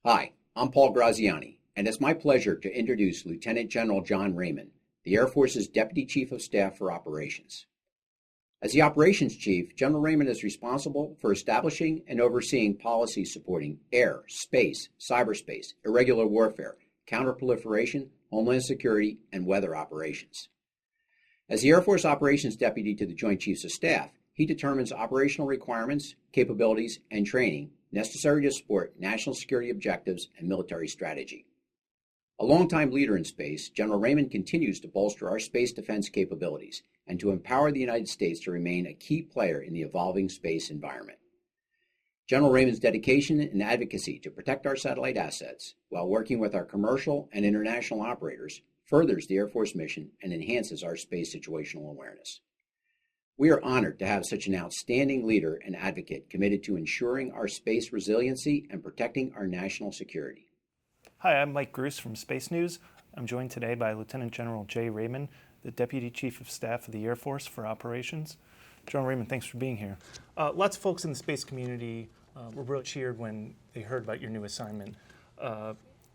Hi, I'm Paul Graziani, and it's my pleasure to introduce Lieutenant General John Raymond, the Air Force's Deputy Chief of Staff for Operations. As the Operations Chief, General Raymond is responsible for establishing and overseeing policies supporting air, space, cyberspace, irregular warfare, counterproliferation, homeland security, and weather operations. As the Air Force Operations Deputy to the Joint Chiefs of Staff, he determines operational requirements, capabilities, and training necessary to support national security objectives and military strategy. A longtime leader in space, General Raymond continues to bolster our space defense capabilities and to empower the United States to remain a key player in the evolving space environment. General Raymond's dedication and advocacy to protect our satellite assets while working with our commercial and international operators furthers the Air Force mission and enhances our space situational awareness. We are honored to have such an outstanding leader and advocate committed to ensuring our space resiliency and protecting our national security. Hi, I'm Mike Gruss from SpaceNews. I'm joined today by Lieutenant General Jay Raymond, the Deputy Chief of Staff of the Air Force for Operations. General Raymond, thanks for being here. Lots of folks in the space community were really cheered when they heard about your new assignment.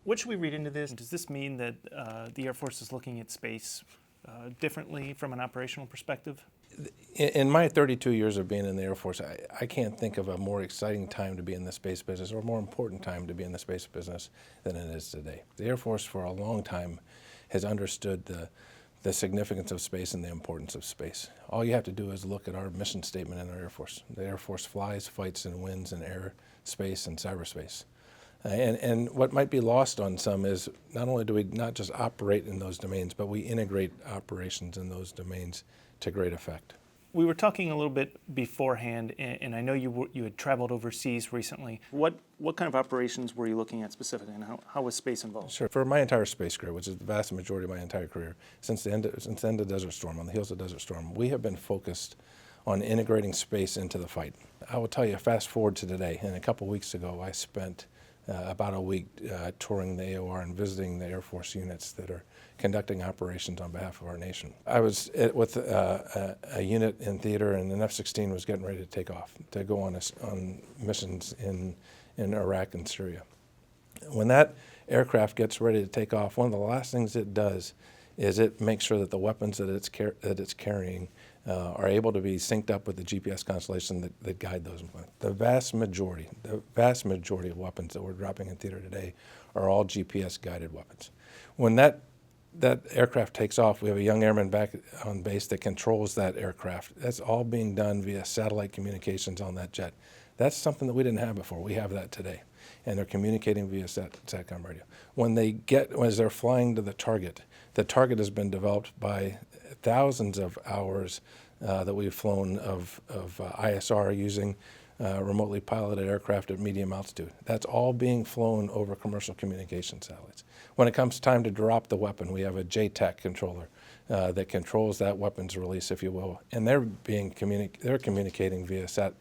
What should we read into this? Does this mean that the Air Force is looking at space differently from an operational perspective? In my 32 years of being in the Air Force, I can't think of a more exciting time to be in the space business or a more important time to be in the space business than it is today. The Air Force for a long time has understood the significance of space and the importance of space. All you have to do is look at our mission statement in our Air Force. The Air Force flies, fights, and wins in air, space, and cyberspace. And what might be lost on some is not only do we not just operate in those domains, but we integrate operations in those domains to great effect. We were talking a little bit beforehand, and I know you had traveled overseas recently. What kind of operations were you looking at specifically, and how was space involved? Sure. For my entire space career, which is the vast majority of my entire career, since the end of Desert Storm, on the heels of Desert Storm, we have been focused on integrating space into the fight. I will tell you, fast forward to today, and a couple weeks ago, I spent about a week touring the AOR and visiting the Air Force units that are conducting operations on behalf of our nation. I was with a unit in theater, and an F-16 was getting ready to take off to go on missions in Iraq and Syria. When that aircraft gets ready to take off, one of the last things it does is it makes sure that the weapons that it's carrying are able to be synced up with the GPS constellation that guide those. The vast majority of weapons that we're dropping in theater today are all GPS guided weapons. When that aircraft takes off, we have a young airman back on base that controls that aircraft. That's all being done via satellite communications on that jet. That's something that we didn't have before. We have that today. And they're communicating via SATCOM radio. As they're flying to the target has been developed by thousands of hours that we've flown of ISR using remotely piloted aircraft at medium altitude. That's all being flown over commercial communication satellites. When it comes time to drop the weapon, we have a JTAC controller that controls that weapon's release, if you will, and they're communicating via sat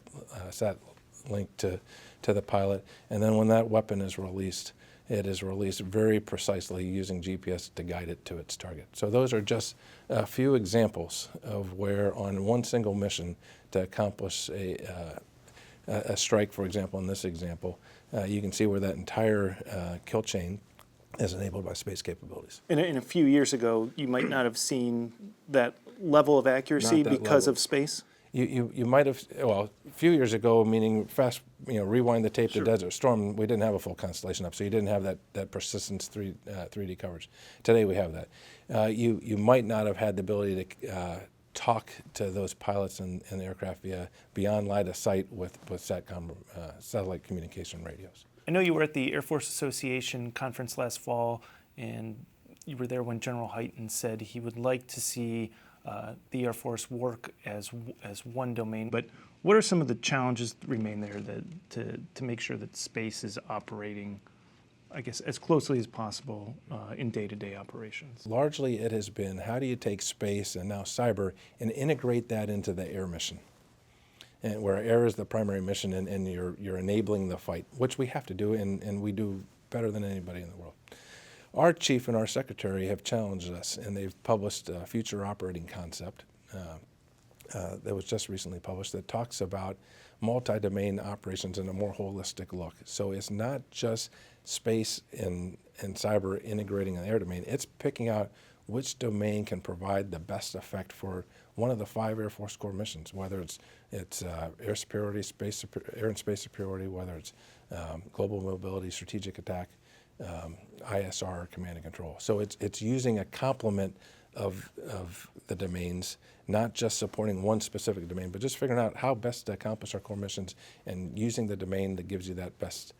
link to the pilot. And then when that weapon is released, it is released very precisely using GPS to guide it to its target. So those are just a few examples of where on one single mission to accomplish a strike, for example, in this example, you can see where that entire kill chain is enabled by space capabilities. In a few years ago, you might not have seen that level of accuracy because of space? You might have, well, a few years ago, meaning rewind the tape Sure. to Desert Storm, we didn't have a full constellation up, so you didn't have that persistence 3D coverage. Today we have that. You might not have had the ability to talk to those pilots and the aircraft beyond line of sight with SATCOM, satellite communication radios. I know you were at the Air Force Association conference last fall, and you were there when General Hyten said he would like to see the Air Force work as one domain. But what are some of the challenges that remain there to make sure that space is operating, I guess, as closely as possible in day-to-day operations? Largely it has been, how do you take space and now cyber and integrate that into the air mission? And where air is the primary mission and you're enabling the fight, which we have to do, and we do better than anybody in the world. Our chief and our secretary have challenged us, and they've published a future operating concept that was just recently published that talks about multi-domain operations in a more holistic look. So it's not just space and cyber integrating an air domain. It's picking out which domain can provide the best effect for one of the 5 Air Force core missions, whether it's air superiority, air and space superiority, whether it's global mobility, strategic attack, ISR, command and control. So it's using a complement of the domains, not just supporting one specific domain, but just figuring out how best to accomplish our core missions and using the domain that gives you that best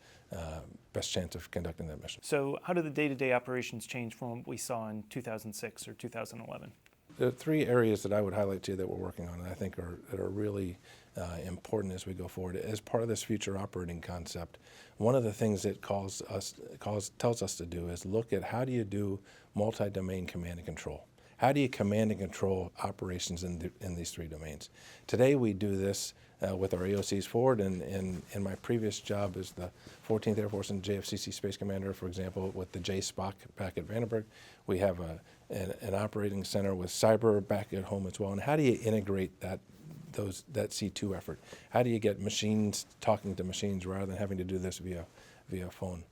chance of conducting that mission. So how do the day-to-day operations change from what we saw in 2006 or 2011? The 3 areas that I would highlight to you that we're working on and I think are really important as we go forward. As part of this future operating concept, one of the things that tells us to do is look at how do you do multi-domain command and control. How do you command and control operations in these 3 domains? Today we do this with our AOCs forward, and in my previous job as the 14th Air Force and JFCC Space Commander, for example, with the JSPOC back at Vandenberg, we have an operating center with cyber back at home as well. And how do you integrate that C2 effort? How do you get machines talking to machines rather than having to do this via phone?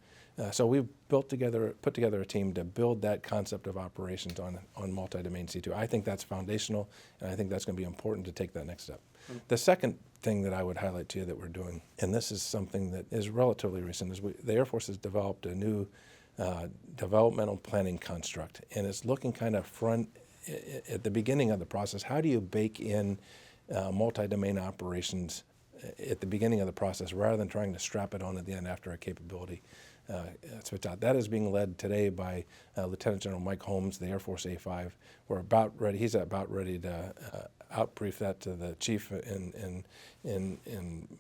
So we've put together a team to build that concept of operations on multi-domain C2. I think that's foundational, and I think that's going to be important to take that next step. Mm-hmm. The second thing that I would highlight to you that we're doing, and this is something that is relatively recent, is the Air Force has developed a new developmental planning construct, and it's looking kind of at the beginning of the process. How do you bake in multi-domain operations at the beginning of the process rather than trying to strap it on at the end after a capability switch out? That is being led today by Lieutenant General Mike Holmes, the Air Force A5. He's about ready to outbrief that to the chief and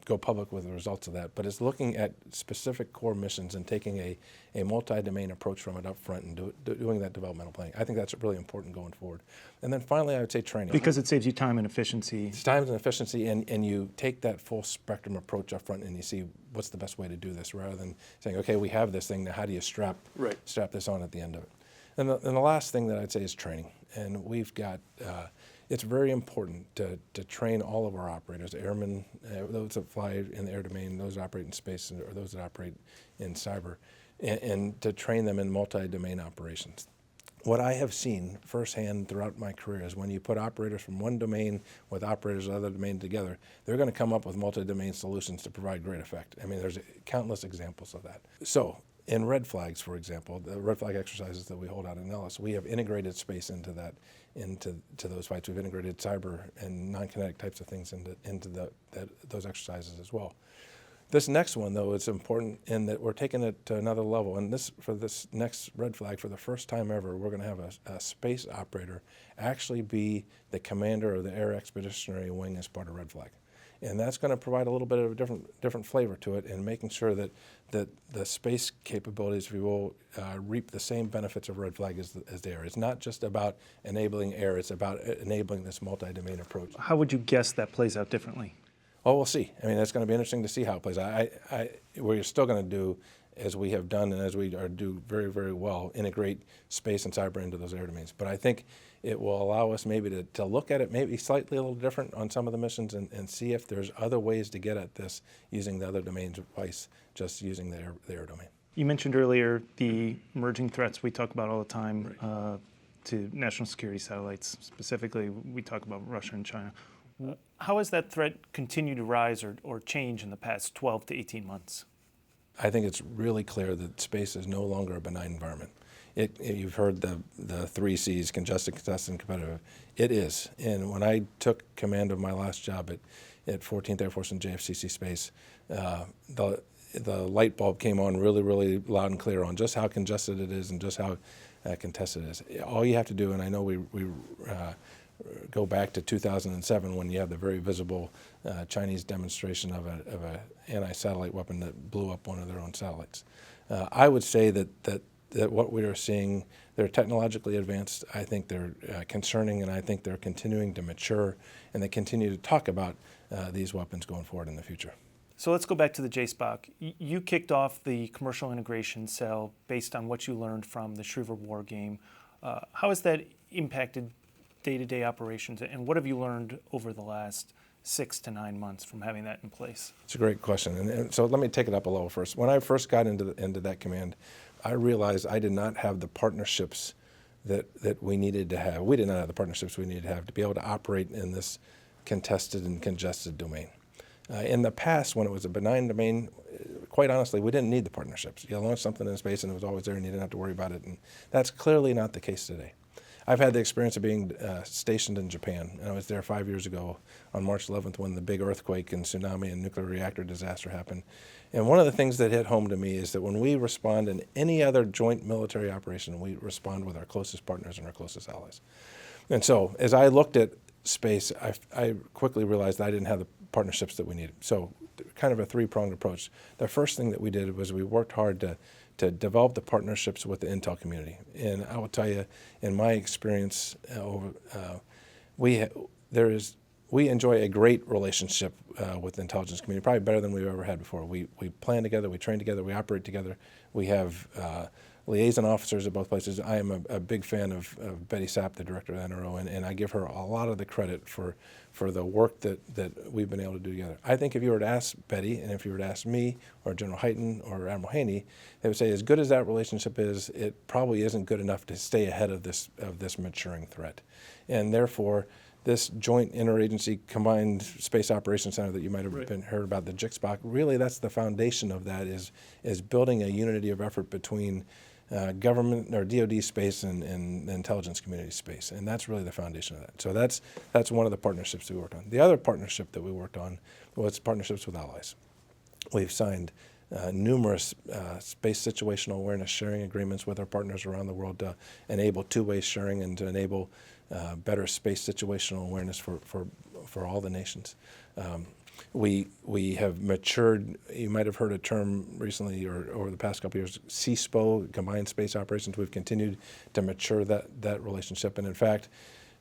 go public with the results of that. But it's looking at specific core missions and taking a multi-domain approach from it up front and doing that developmental planning. I think that's really important going forward. And then finally, I would say training. Because it saves you time and efficiency. It's time and efficiency, and you take that full spectrum approach up front and you see what's the best way to do this rather than saying, okay, we have this thing, now how do you strap this on at the end of it? And the last thing that I'd say is training. And we've got, it's very important to train all of our operators, airmen, those that fly in the air domain, those that operate in space, or those that operate in cyber, and to train them in multi-domain operations. What I have seen firsthand throughout my career is when you put operators from one domain with operators of the other domain together, they're going to come up with multi-domain solutions to provide great effect. I mean, there's countless examples of that. So in red flags, for example, the red flag exercises that we hold out in Nellis, we have integrated space into those fights. We've integrated cyber and non-kinetic types of things into those exercises as well. This next one, though, is important in that we're taking it to another level. And for this next red flag, for the first time ever, we're going to have a space operator actually be the commander of the Air Expeditionary Wing as part of red flag. And that's going to provide a little bit of a different flavor to it, and making sure that the space capabilities, if you will, reap the same benefits of red flag as the air. It's not just about enabling air; it's about enabling this multi-domain approach. How would you guess that plays out differently? Oh, we'll see. I mean, it's going to be interesting to see how it plays out. We're still going to do, as we have done and as we do very, very well, integrate space and cyber into those air domains. But I think it will allow us maybe to look at it maybe slightly a little different on some of the missions and see if there's other ways to get at this using the other domains twice, just using the air domain. You mentioned earlier the emerging threats we talk about all the time to national security satellites. Specifically, we talk about Russia and China. How has that threat continued to rise or change in the past 12 to 18 months? I think it's really clear that space is no longer a benign environment. You've heard the 3 C's, congested, contested, and competitive. It is. And when I took command of my last job at 14th Air Force and JFCC Space, the light bulb came on really, really loud and clear on just how congested it is and just how contested it is. All you have to do, and I know we go back to 2007 when you had the very visible Chinese demonstration of an anti-satellite weapon that blew up one of their own satellites. I would say that what we are seeing, they're technologically advanced. I think they're concerning, and I think they're continuing to mature, and they continue to talk about these weapons going forward in the future. So let's go back to the JSPOC. You kicked off the commercial integration cell based on what you learned from the Schriever War Game. How has that impacted day-to-day operations, and what have you learned over the last 6 to 9 months from having that in place? It's a great question, and so let me take it up a level first. When I first got into that command, I realized I did not have the partnerships that we needed to have. We did not have the partnerships we needed to have to be able to operate in this contested and congested domain. In the past, when it was a benign domain, quite honestly, we didn't need the partnerships. You launched something in space and it was always there and you didn't have to worry about it, and that's clearly not the case today. I've had the experience of being stationed in Japan, and I was there 5 years ago on March 11th when the big earthquake and tsunami and nuclear reactor disaster happened. And one of the things that hit home to me is that when we respond in any other joint military operation, we respond with our closest partners and our closest allies. And so as I looked at space, I quickly realized that I didn't have the partnerships that we needed. So kind of a three-pronged approach. The first thing that we did was we worked hard to develop the partnerships with the intel community. And I will tell you, in my experience, we enjoy a great relationship with the intelligence community, probably better than we've ever had before. We plan together, we train together, we operate together. We have liaison officers at both places. I am a big fan of Betty Sapp, the director of the NRO, and I give her a lot of the credit for the work that we've been able to do together. I think if you were to ask Betty, and if you were to ask me, or General Hyten, or Admiral Haney, they would say as good as that relationship is, it probably isn't good enough to stay ahead of this maturing threat. And therefore, this joint interagency combined space operations center that you might have heard about, the JICSPOC, really that's the foundation of that is building a unity of effort between government or DoD space and intelligence community space, and that's really the foundation of that. So that's one of the partnerships we worked on. The other partnership that we worked on was partnerships with allies. We've signed numerous space situational awareness sharing agreements with our partners around the world to enable two-way sharing and to enable better space situational awareness for all the nations. We have matured. You might have heard a term recently or over the past couple of years, CSPO, Combined Space Operations. We've continued to mature that relationship. And in fact,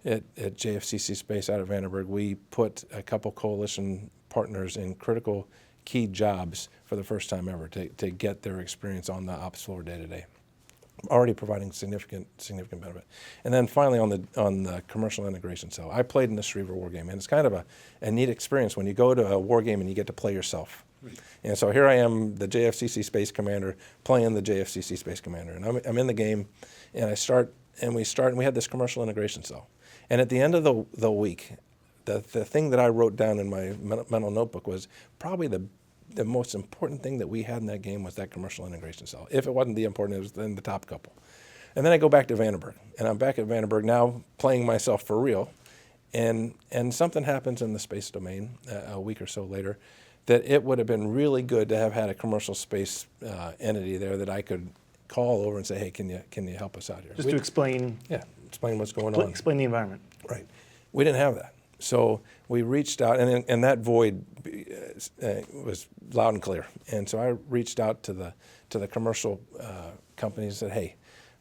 at JFCC Space out of Vandenberg, we put a couple coalition partners in critical key jobs for the first time ever to get their experience on the ops floor day to day, already providing significant benefit. And then finally on the commercial integration cell, I played in the Schriever War Game, and it's kind of a neat experience when you go to a war game and you get to play yourself. Right. And so here I am, the JFCC Space Commander, playing the JFCC Space Commander, and I'm in the game, and we had this commercial integration cell. And at the end of the week, the thing that I wrote down in my mental notebook was probably the most important thing that we had in that game was that commercial integration cell. If it wasn't the important, it was then the top couple. And then I go back to Vandenberg, and I'm back at Vandenberg now playing myself for real, and something happens in the space domain a week or so later that it would have been really good to have had a commercial space entity there that I could call over and say, hey, can you help us out here? Just to explain. Yeah, explain what's going on. Explain the environment. Right. We didn't have that. So we reached out, and that void was loud and clear. And so I reached out to the commercial companies and said, hey,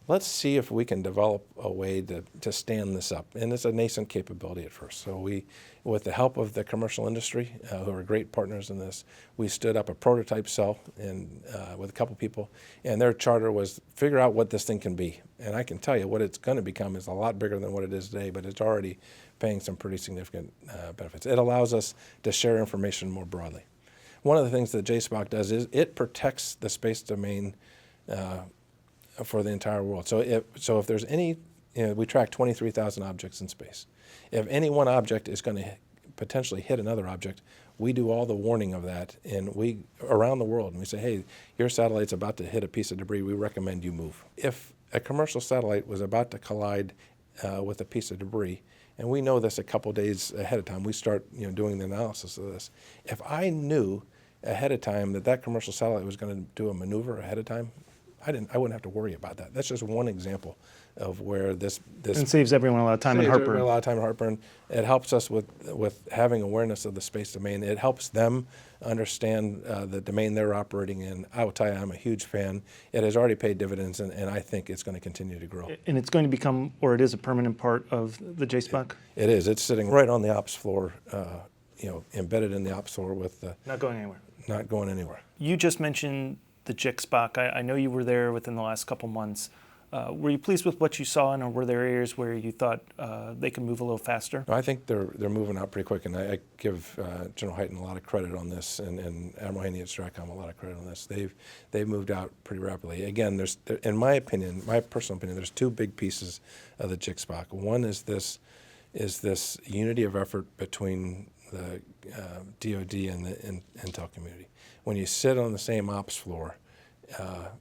let's see if we can develop a way to stand this up. And it's a nascent capability at first. So we, with the help of the commercial industry, who are great partners in this, we stood up a prototype cell with a couple people, and their charter was figure out what this thing can be. And I can tell you what it's going to become is a lot bigger than what it is today, but it's already paying some pretty significant benefits. It allows us to share information more broadly. One of the things that JSPOC does is it protects the space domain for the entire world. So if there's any, we track 23,000 objects in space. If any one object is going to potentially hit another object, we do all the warning of that, and we around the world, and we say, hey, your satellite's about to hit a piece of debris. We recommend you move. If a commercial satellite was about to collide with a piece of debris, and we know this a couple days ahead of time, we start doing the analysis of this. If I knew ahead of time that commercial satellite was going to do a maneuver ahead of time, I wouldn't have to worry about that. That's just one example of where this and saves everyone a lot of time and heartburn. A lot of time and heartburn. It helps us with having awareness of the space domain. It helps them understand the domain they're operating in. I will tell you, I'm a huge fan. It has already paid dividends, and I think it's going to continue to grow. And it's going to become, or it is a permanent part of the JSPOC? It is. It's sitting right on the ops floor, embedded in the ops floor with not going anywhere. Not going anywhere. You just mentioned the JICSPOC. I know you were there within the last couple months. Were you pleased with what you saw, and or were there areas where you thought they could move a little faster? I think they're moving out pretty quick, and I give General Hyten a lot of credit on this, and Admiral Haney at Stratcom a lot of credit on this. They've moved out pretty rapidly. Again, in my opinion, my personal opinion, there's two big pieces of the JICSPOC. One is this unity of effort between the DoD and the intel community. When you sit on the same ops floor,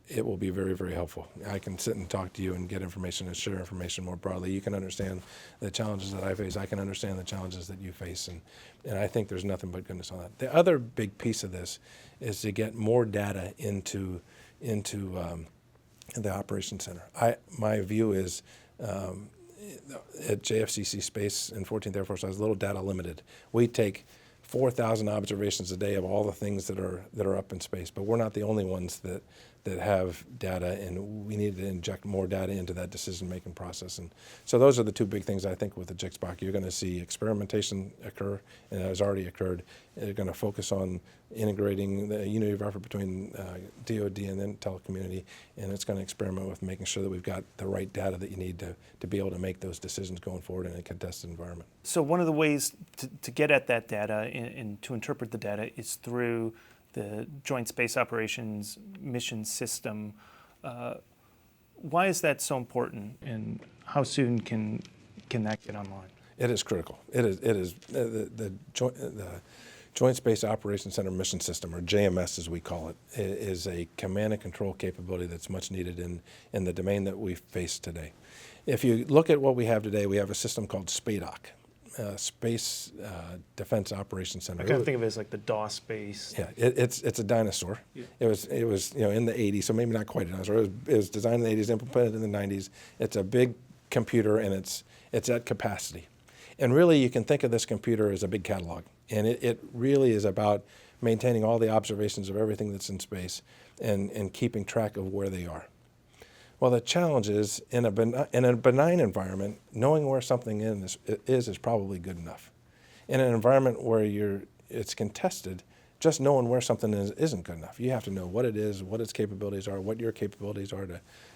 it will be very, very helpful. I can sit and talk to you and get information and share information more broadly. You can understand the challenges that I face. I can understand the challenges that you face, and I think there's nothing but goodness on that. The other big piece of this is to get more data into the operations center. My view is at JFCC Space and 14th Air Force, I was a little data limited. We take 4,000 observations a day of all the things that are up in space, but we're not the only ones that have data, and we need to inject more data into that decision-making process. And so those are the two big things I think with the JICSPOC. You're going to see experimentation occur, and it has already occurred. They're going to focus on integrating the unity of effort between DoD and the intel community, and it's going to experiment with making sure that we've got the right data that you need to be able to make those decisions going forward in a contested environment. So one of the ways to get at that data and to interpret the data is through the Joint Space Operations Mission System. Why is that so important, and how soon can that get online? It is critical. It is the Joint Space Operations Center Mission System, or JMS as we call it, is a command and control capability that's much needed in the domain that we face today. If you look at what we have today, we have a system called SPADOC. Space Defense Operations Center. I kind of think of it as like the DOS space. Yeah, it's a dinosaur. Yeah. It was in the 80s, so maybe not quite a dinosaur. It was designed in the 80s, implemented in the 90s. It's a big computer, and it's at capacity. And really, you can think of this computer as a big catalog, and it really is about maintaining all the observations of everything that's in space and keeping track of where they are. Well, the challenge is in a benign environment, knowing where something is probably good enough. In an environment where it's contested, just knowing where something isn't good enough. You have to know what it is, what its capabilities are, what your capabilities are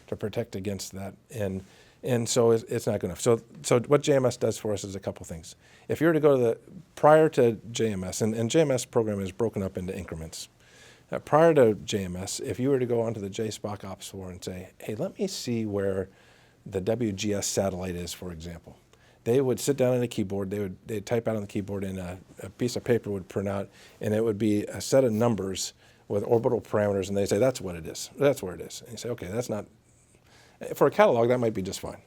to protect against that, and so it's not good enough. So what JMS does for us is a couple things. If you were to go to prior to JMS, and JMS program is broken up into increments. Prior to JMS, if you were to go onto the JSPOC ops floor and say, hey, let me see where the WGS satellite is, for example, they would sit down at a keyboard, they'd type out on the keyboard, and a piece of paper would print out, and it would be a set of numbers with orbital parameters, and they say, that's what it is, that's where it is. And you say, okay, that's not, for a catalog, that might be just fine.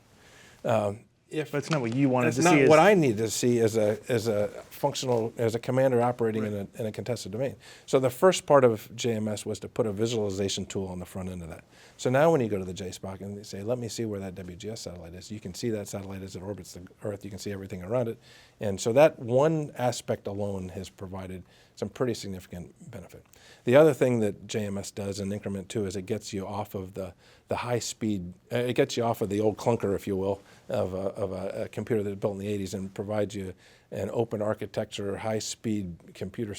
But it's not what you wanted to see. That's not what I need to see as a functional, as a commander operating right. in a contested domain. So the first part of JMS was to put a visualization tool on the front end of that. So now when you go to the JSPOC and they say, let me see where that WGS satellite is, you can see that satellite as it orbits the Earth, you can see everything around it. And so that one aspect alone has provided some pretty significant benefit. The other thing that JMS does in increment 2 is it gets you off of the high speed, it gets you off of the old clunker, if you will, of a computer that was built in the 80s and provides you an open architecture, high speed computer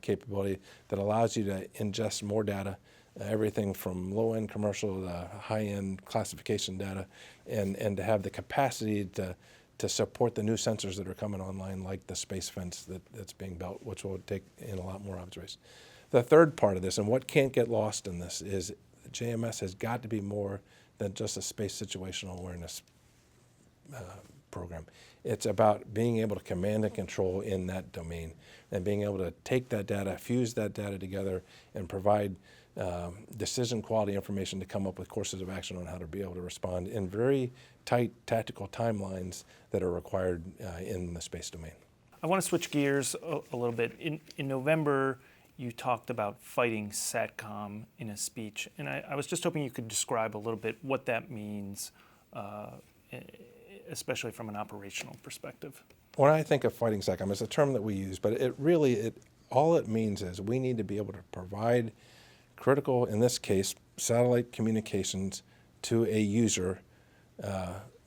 capability that allows you to ingest more data, everything from low end commercial to high end classification data, and to have the capacity to support the new sensors that are coming online, like the space fence that's being built, which will take in a lot more observations. The third part of this, and what can't get lost in this, is JMS has got to be more than just a space situational awareness program. It's about being able to command and control in that domain and being able to take that data, fuse that data together, and provide decision quality information to come up with courses of action on how to be able to respond in very tight tactical timelines that are required in the space domain. I want to switch gears a little bit. In November, you talked about fighting SATCOM in a speech, and I was just hoping you could describe a little bit what that means, especially from an operational perspective. When I think of fighting SATCOM, it's a term that we use, but all it means is we need to be able to provide critical, in this case, satellite communications to a user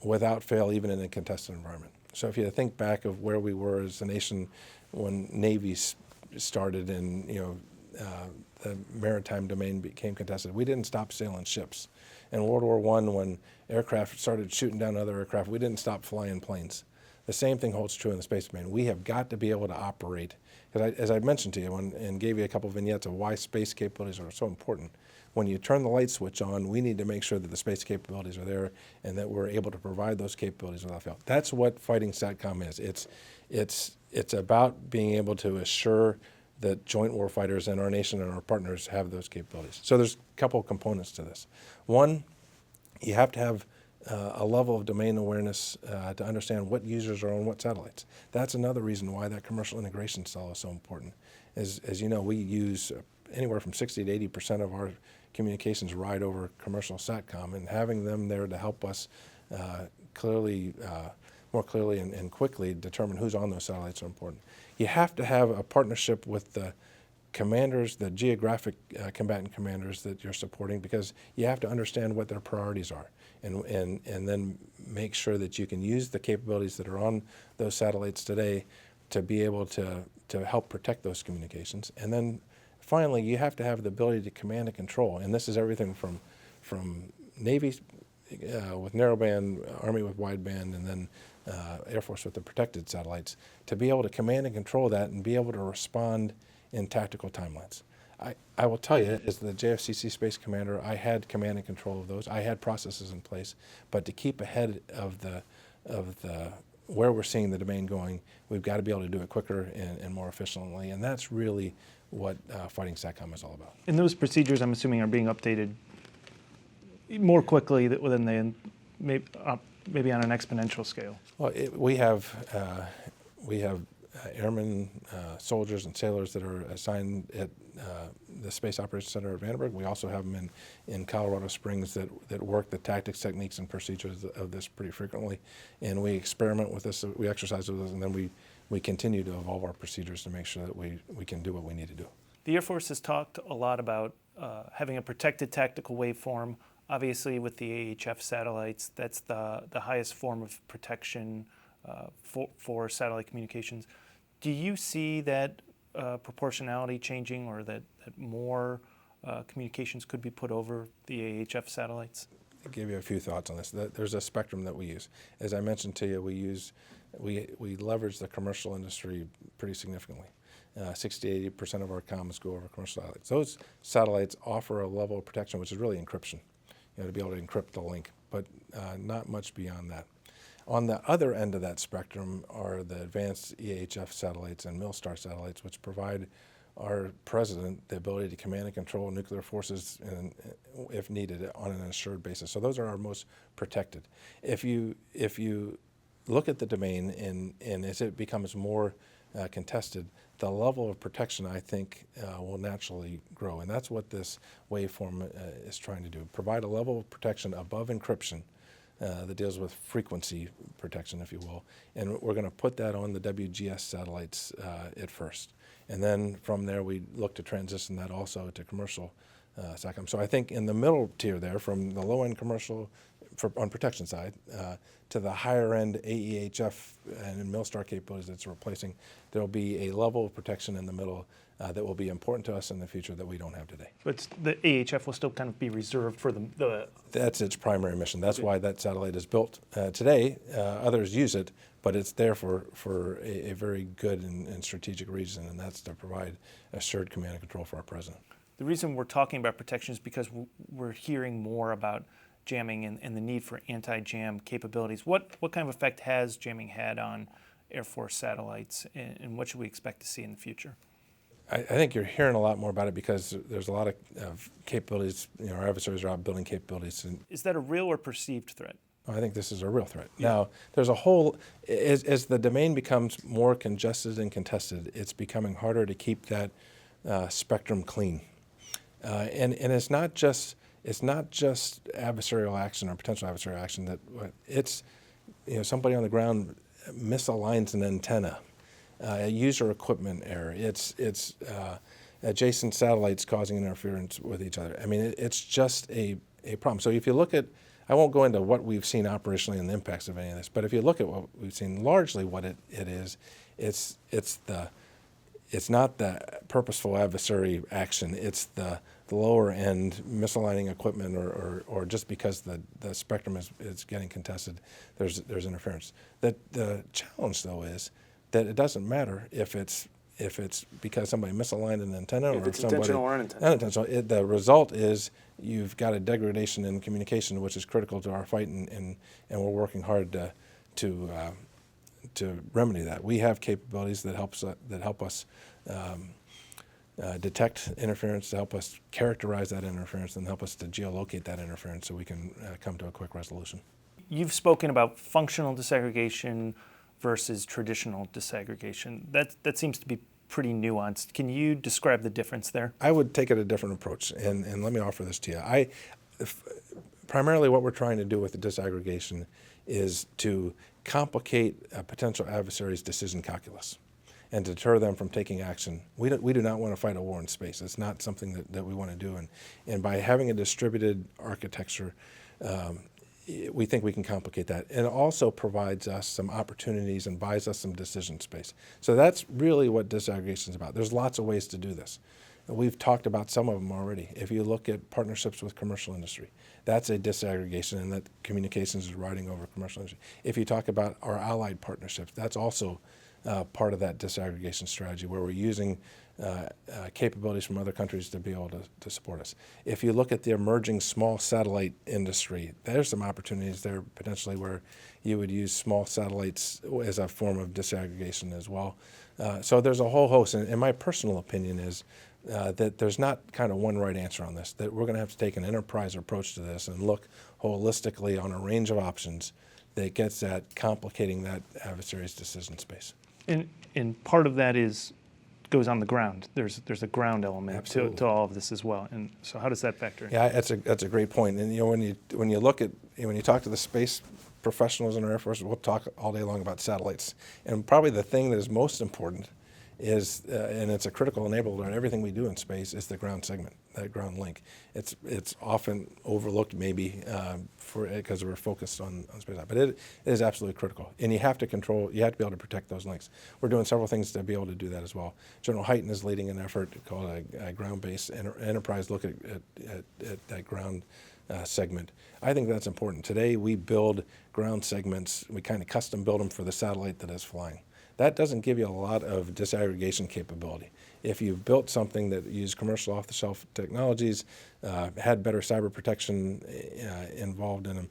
without fail, even in a contested environment. So if you think back of where we were as a nation when navies started in the maritime domain became contested. We didn't stop sailing ships. In World War I, when aircraft started shooting down other aircraft, we didn't stop flying planes. The same thing holds true in the space domain. We have got to be able to operate, as I mentioned to you and gave you a couple of vignettes of why space capabilities are so important. When you turn the light switch on, we need to make sure that the space capabilities are there and that we're able to provide those capabilities without fail. That's what fighting SATCOM is. It's about being able to assure that joint warfighters and our nation and our partners have those capabilities. So there's a couple of components to this. One, you have to have a level of domain awareness to understand what users are on what satellites. That's another reason why that commercial integration style is so important. As you know, we use anywhere from 60 to 80% of our communications ride over commercial SATCOM, and having them there to help us more clearly and quickly determine who's on those satellites are important. You have to have a partnership with the commanders, the geographic combatant commanders that you're supporting, because you have to understand what their priorities are and then make sure that you can use the capabilities that are on those satellites today to be able to help protect those communications. And then finally, you have to have the ability to command and control, and this is everything from Navy with narrowband, Army with wideband, and then Air Force with the protected satellites, to be able to command and control that and be able to respond in tactical timelines. I will tell you, as the JFCC Space Commander, I had command and control of those. I had processes in place, but to keep ahead of the where we're seeing the domain going, we've got to be able to do it quicker and more efficiently, and that's really what fighting SATCOM is all about. And those procedures, I'm assuming, are being updated more quickly than they maybe on an exponential scale. Well, we have airmen, soldiers, and sailors that are assigned at the Space Operations Center at Vandenberg. We also have them in Colorado Springs that work the tactics, techniques, and procedures of this pretty frequently. And we experiment with this, we exercise with this, and then we continue to evolve our procedures to make sure that we can do what we need to do. The Air Force has talked a lot about having a protected tactical waveform. Obviously, with the AHF satellites, that's the highest form of protection for satellite communications. Do you see that proportionality changing, or that more communications could be put over the AHF satellites? I'll give you a few thoughts on this. There's a spectrum that we use. As I mentioned to you, we leverage the commercial industry pretty significantly. 60 to 80% of our comms go over commercial satellites. Those satellites offer a level of protection which is really encryption, to be able to encrypt the link, but not much beyond that. On the other end of that spectrum are the advanced EHF satellites and MILSTAR satellites, which provide our president the ability to command and control nuclear forces if needed on an assured basis. So those are our most protected. If you look at the domain and as it becomes more contested, the level of protection, I think, will naturally grow. And that's what this waveform is trying to do, provide a level of protection above encryption that deals with frequency protection, if you will. And we're going to put that on the WGS satellites at first. And then from there, we look to transition that also to commercial SATCOM. So I think in the middle tier there, from the low-end commercial on protection side to the higher-end AEHF and MILSTAR capabilities that's replacing, there will be a level of protection in the middle that will be important to us in the future that we don't have today. But the AHF will still kind of be reserved for the That's its primary mission. That's why that satellite is built today. Others use it, but it's there for a very good and strategic reason, and that's to provide assured command and control for our president. The reason we're talking about protection is because we're hearing more about jamming and the need for anti-jam capabilities. What kind of effect has jamming had on Air Force satellites, and what should we expect to see in the future? I think you're hearing a lot more about it because there's a lot of capabilities. Our adversaries are out building capabilities. And is that a real or perceived threat? I think this is a real threat. Yeah. Now, there's a whole, as the domain becomes more congested and contested, it's becoming harder to keep that spectrum clean. And it's not just adversarial action or potential adversarial action. That it's somebody on the ground misaligns an antenna, user equipment error. It's adjacent satellites causing interference with each other. I mean, it's just a problem. So if you look at, I won't go into what we've seen operationally and the impacts of any of this, but if you look at what we've seen, largely what it is, it's not the purposeful adversary action. It's the lower end misaligning equipment or just because the spectrum is getting contested, there's interference. The challenge though is that it doesn't matter if it's because somebody misaligned an antenna If or it's somebody intentional or unintentional. The result is you've got a degradation in communication, which is critical to our fight, and we're working hard to remedy that. We have capabilities that help us detect interference, to help us characterize that interference, and help us to geolocate that interference so we can come to a quick resolution. You've spoken about functional disaggregation versus traditional disaggregation. That seems to be pretty nuanced. Can you describe the difference there? I would take it a different approach, and let me offer this to you. Primarily what we're trying to do with the disaggregation is to complicate a potential adversary's decision calculus and deter them from taking action. We do not want to fight a war in space. It's not something that we want to do. And by having a distributed architecture, we think we can complicate that. And it also provides us some opportunities and buys us some decision space. So that's really what disaggregation is about. There's lots of ways to do this. We've talked about some of them already. If you look at partnerships with commercial industry, that's a disaggregation, and that communications is riding over commercial industry. If you talk about our allied partnerships, that's also part of that disaggregation strategy, where we're using capabilities from other countries to be able to support us. If you look at the emerging small satellite industry, there's some opportunities there potentially where you would use small satellites as a form of disaggregation as well. So there's a whole host, and my personal opinion is that there's not kind of one right answer on this, that we're going to have to take an enterprise approach to this and look holistically on a range of options that gets at complicating that adversary's decision space. And part of that goes on the ground. There's a ground element to all of this as well. And so how does that factor in? Yeah, that's a great point. And when you look at when you talk to the space professionals in our Air Force, we'll talk all day long about satellites. And probably the thing that is most important is, and it's a critical enabler in everything we do in space, is the ground segment, that ground link. It's often overlooked maybe because we're focused on space, but it is absolutely critical. And you have to be able to protect those links. We're doing several things to be able to do that as well. General Hyten is leading an effort called a ground-based enterprise look at that ground segment. I think that's important. Today we build ground segments, we kind of custom build them for the satellite that is flying. That doesn't give you a lot of disaggregation capability. If you've built something that used commercial off-the-shelf technologies, had better cyber protection involved in them,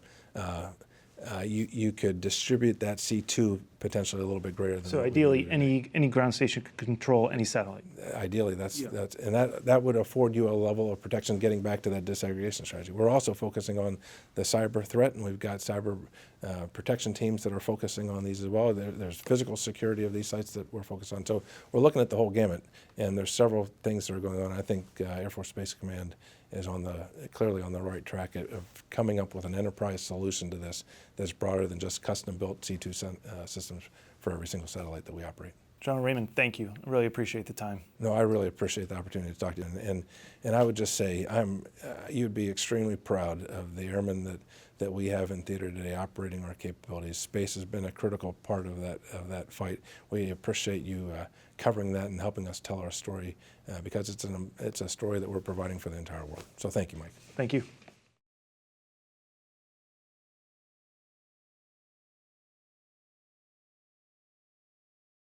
you could distribute that C2 potentially a little bit greater than. So ideally, any ground station could control any satellite. Ideally, that would afford you a level of protection. Getting back to that disaggregation strategy, we're also focusing on the cyber threat, and we've got cyber protection teams that are focusing on these as well. There's physical security of these sites that we're focused on. So we're looking at the whole gamut, and there's several things that are going on. I think Air Force Space Command is clearly on the right track of coming up with an enterprise solution to this that's broader than just custom-built C2 systems for every single satellite that we operate. John Raymond, thank you. I really appreciate the time. No, I really appreciate the opportunity to talk to you. And I would just say, you'd be extremely proud of the airmen that we have in theater today operating our capabilities. Space has been a critical part of that fight. We appreciate you covering that and helping us tell our story because it's a story that we're providing for the entire world. So thank you, Mike. Thank you.